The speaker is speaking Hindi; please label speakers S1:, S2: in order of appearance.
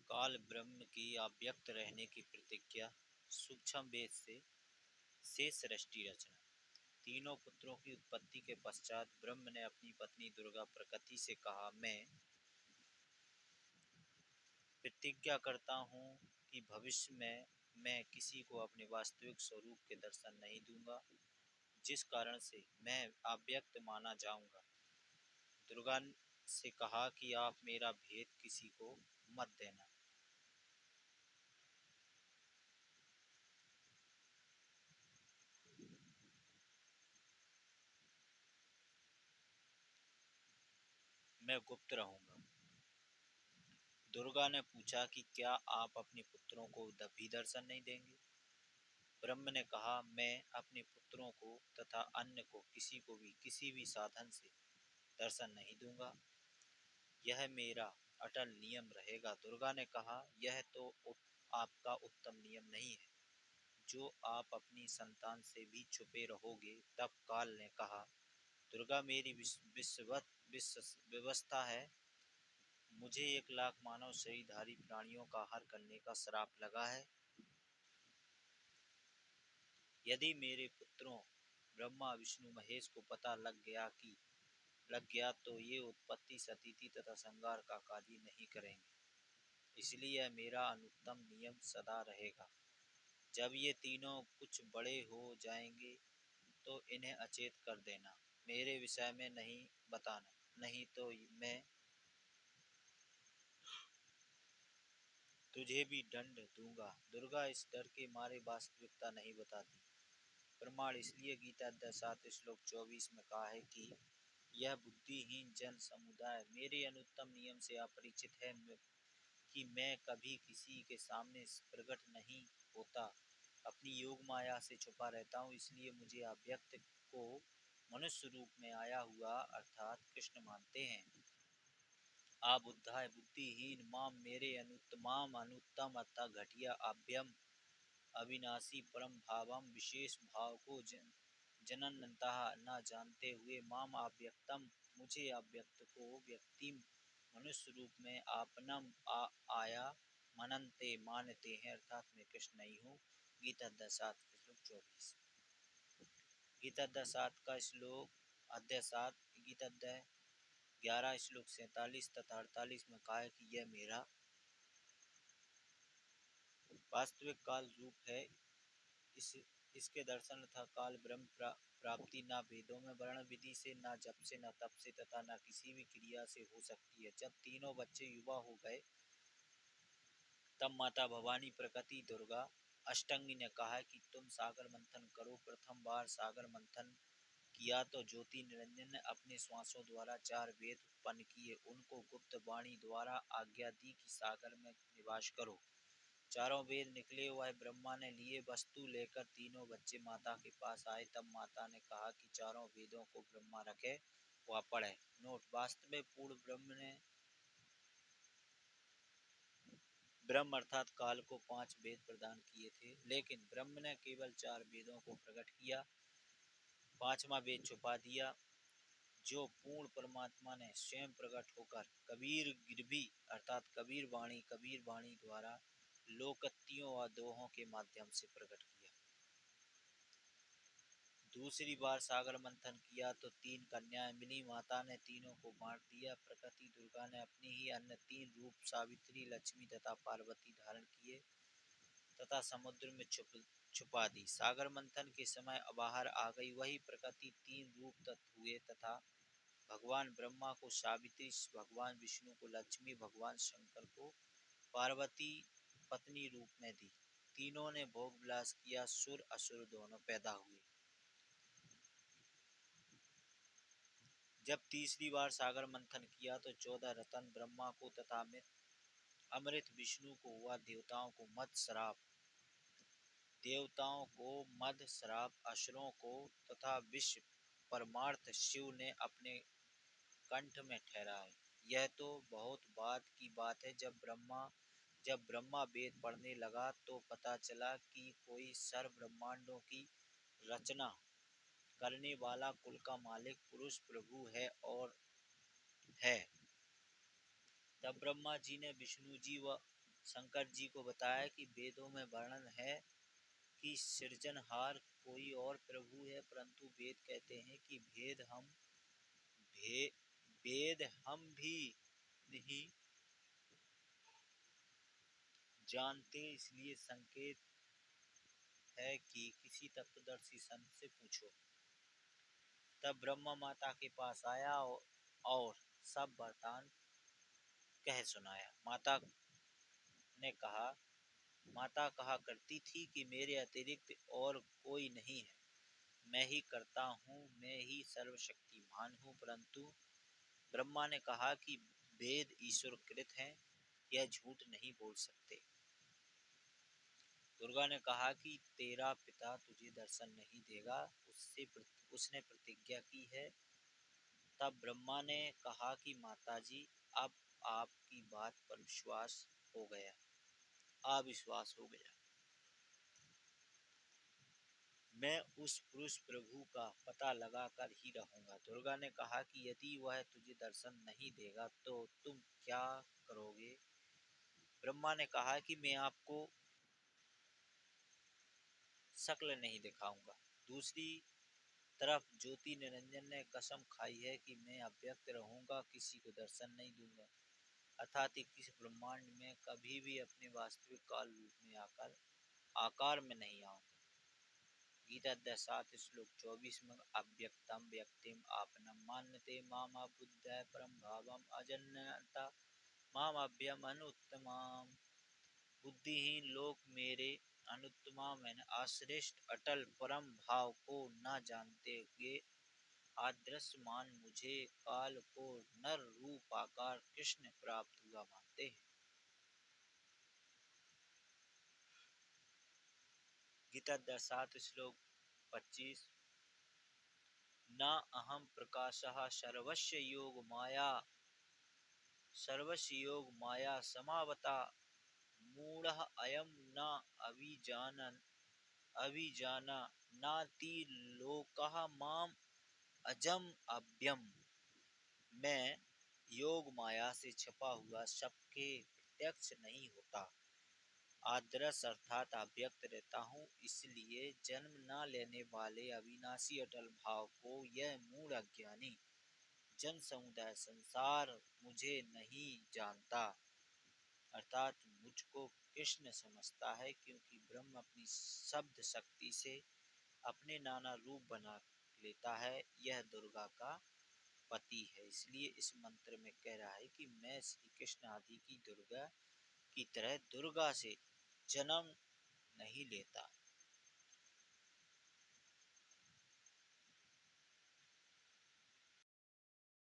S1: काल ब्रह्म की अव्यक्त रहने की प्रतिज्ञा, सूक्ष्म वेद से शेष सृष्टि रचना। तीनों पुत्रों की उत्पत्ति के पश्चात ब्रह्म ने अपनी पत्नी दुर्गा प्रकृति से कहा, मैं प्रतिज्ञा करता हूँ कि भविष्य में मैं किसी को अपने वास्तविक स्वरूप के दर्शन नहीं दूंगा, जिस कारण से मैं अव्यक्त माना जाऊंगा। दुर्गा से कहा कि आप मेरा भेद किसी को मत देना। मैं गुप्त रहूंगा। दुर्गा ने पूछा कि क्या आप अपने पुत्रों को भी दर्शन नहीं देंगे? ब्रह्म ने कहा, मैं अपने पुत्रों को तथा अन्य को किसी को भी किसी भी साधन से दर्शन नहीं दूंगा। यह मेरा अटल नियम रहेगा। दुर्गा ने कहा, यह तो आपका उत्तम नियम नहीं है, जो आप अपनी संतान से भी छुपे रहोगे। तब काल ने कहा, दुर्गा मेरी व्यवस्था है। मुझे 1,00,000 मानव शरीरधारी प्राणियों का हर करने का श्राप लगा है। यदि मेरे पुत्रों ब्रह्मा विष्णु महेश को पता लग गया तो ये उत्पत्ति सतीति तथा संहार का कार्य नहीं करेंगे। इसलिए यह मेरा अनुत्तम नियम सदा रहेगा। जब ये तीनों कुछ बड़े हो जाएंगे तो इन्हें अचेत कर देना, मेरे विषय में नहीं बताना, नहीं तो मैं तुझे भी दंड दूंगा। दुर्गा इस डर के मारे वास्तविकता नहीं बताती। प्रमाण इसलिए गीता अध्याय 7 श्लोक 24 में कहा है कि यह बुद्धिहीन जन समुदाय मेरे अनुत्तम नियम से अपरिचित है कि मैं कभी किसी के सामने प्रकट नहीं होता, अपनी योग माया से छुपा रहता हूँ। इसलिए मुझे अव्यक्त को मनुष्य रूप में आया हुआ अर्थात कृष्ण मानते हैं। बुद्धाय बुद्धिहीन माम मेरे अनुत्तम अतः घटिया अभ्यम अविनाशी परम भावम विशेष भाव को जननतः न जानते हुए माम अव्यक्तम मुझे अव्यक्त को व्यक्तिम मनुष्य रूप में आपनम आया मननते मानते हैं, अर्थात मैं कृष्ण नहीं हूँ। गीता अध्याय 7 श्लोक 24। गीता अध्याय 7 का श्लोक अध्याय 7 गीता अध्याय 11 श्लोक 47 तथा 48 में कहा है कि यह मेरा वास्तविक काल रूप है। इसके दर्शन तथा काल ब्रह्म प्राप्ति न वेदों में वर्ण विधि से, न जप से, न तप से तथा न किसी भी क्रिया से हो सकती है। जब तीनों बच्चे युवा हो गए तब माता भवानी प्रकृति दुर्गा अष्टांगी ने कहा कि तुम सागर मंथन करो। प्रथम बार सागर मंथन किया तो ज्योति निरंजन ने अपने श्वासों द्वारा 4 वेद उत्पन्न किए। उनको गुप्त वाणी द्वारा आज्ञा दी कि सागर में निवास करो। चारों वेद निकले। वह ब्रह्मा ने लिए वस्तु लेकर तीनों बच्चे माता के पास आए। तब माता ने कहा कि चारों वेदों को ब्रह्मा रखे, वह पढ़े। नोट: वास्तव में पूर्ण ब्रह्म अर्थात काल को 5 वेद प्रदान किए थे, लेकिन ब्रह्म ने केवल 4 वेदों को प्रकट किया, 5वां वेद छुपा दिया, जो पूर्ण परमात्मा ने स्वयं प्रकट होकर कबीर गिरवी अर्थात कबीर वाणी द्वारा लोकत्तियों व दोहों के माध्यम से प्रकट किया। दूसरी बार सागर मंथन किया तो 3 कन्याएं मिली। माता ने तीनों को बांट दिया। प्रकृति दुर्गा ने अपनी ही अन्य 3 रूप सावित्री, लक्ष्मी तथा पार्वती धारण किए तथा समुद्र में छुपा दी। सागर मंथन के समय बाहर आ गई। वही प्रकृति 3 रूप तत्व हुए तथा भगवान ब्रह्मा को सावित्री, भगवान विष्णु को लक्ष्मी, भगवान शंकर को पार्वती पत्नी रूप में दी। तीनों ने भोग विलास किया। सुर असुर दोनों पैदा हुए। जब तीसरी बार सागर मंथन किया तो 14 रत्न ब्रह्मा को तथा अमृत विष्णु को हुआ। देवताओं को मद श्राप, असुरों को तथा विश्व परमार्थ शिव ने अपने कंठ में ठहराए। यह तो बहुत बाद की बात है। जब ब्रह्मा वेद पढ़ने लगा तो पता चला कि कोई सर्व ब्रह्मांडों की रचना करने वाला कुल का मालिक पुरुष प्रभु है और है। तब ब्रह्मा जी ने विष्णु जी व शंकर जी को बताया कि वेदों में वर्णन है कि सृजनहार कोई और प्रभु है, परंतु वेद कहते हैं कि भे, वेद हम भी नहीं जानते, इसलिए संकेत है कि किसी तत्वदर्शी संत से पूछो। तब ब्रह्मा माता के पास आया और सब वृतांत कह सुनाया। माता कहा करती थी कि मेरे अतिरिक्त और कोई नहीं है, मैं ही करता हूँ, मैं ही सर्वशक्तिमान हूँ। परंतु ब्रह्मा ने कहा कि वेद ईश्वर कृत हैं, यह झूठ नहीं बोल सकते। दुर्गा ने कहा कि तेरा पिता तुझे दर्शन नहीं देगा, उसने प्रतिज्ञा की है। तब ब्रह्मा ने कहा कि माताजी, अब आपकी बात पर विश्वास हो गया, अविश्वास हो गया। मैं उस पुरुष प्रभु का पता लगा कर ही रहूंगा। दुर्गा ने कहा कि यदि वह तुझे दर्शन नहीं देगा तो तुम क्या करोगे? ब्रह्मा ने कहा कि मैं आपको शक्ल नहीं दिखाऊंगा। दूसरी तरफ ज्योति निरंजन ने कसम खाई है कि मैं अव्यक्त रहूंगा, किसी को दर्शन नहीं दूंगा, अर्थात इस ब्रह्मांड में कभी भी अपने वास्तविक काल रूप में आकार में नहीं आऊंगा। गीता 10:7 श्लोक 24 में अव्यक्तम व्यक्तिम आपनम मान्यते माम बुद्ध परम भावम अजन्यता माम अभ्यम अनुत्तमाम। बुद्धिहीन लोग मेरे अनुत्तमा मैंने आश्रिष्ट अटल परम भाव को न जानते हुए आदर्श मान मुझे काल को नर रूप आकार कृष्ण प्राप्त हुआ मानते हैं। गीता 10:7 श्लोक 25 न अहम प्रकाशः सर्वस्य योग माया समावता मूढ़ः अयम न अभिजाना नाति लोकः माम अजम अभ्यम। मैं योग माया से छपा हुआ सबके प्रत्यक्ष नहीं होता, आदर्श अर्थात अव्यक्त रहता हूँ, इसलिए जन्म न लेने वाले अविनाशी अटल भाव को यह मूढ़ अज्ञानी जन समुदाय संसार मुझे नहीं जानता, अर्थात मुझको कृष्ण समझता है, क्योंकि ब्रह्म अपनी शब्द शक्ति से अपने नाना रूप बना लेता है। यह दुर्गा का पति है, इसलिए इस मंत्र में कह रहा है कि मैं श्री कृष्ण आदि की दुर्गा की तरह दुर्गा से जन्म नहीं लेता।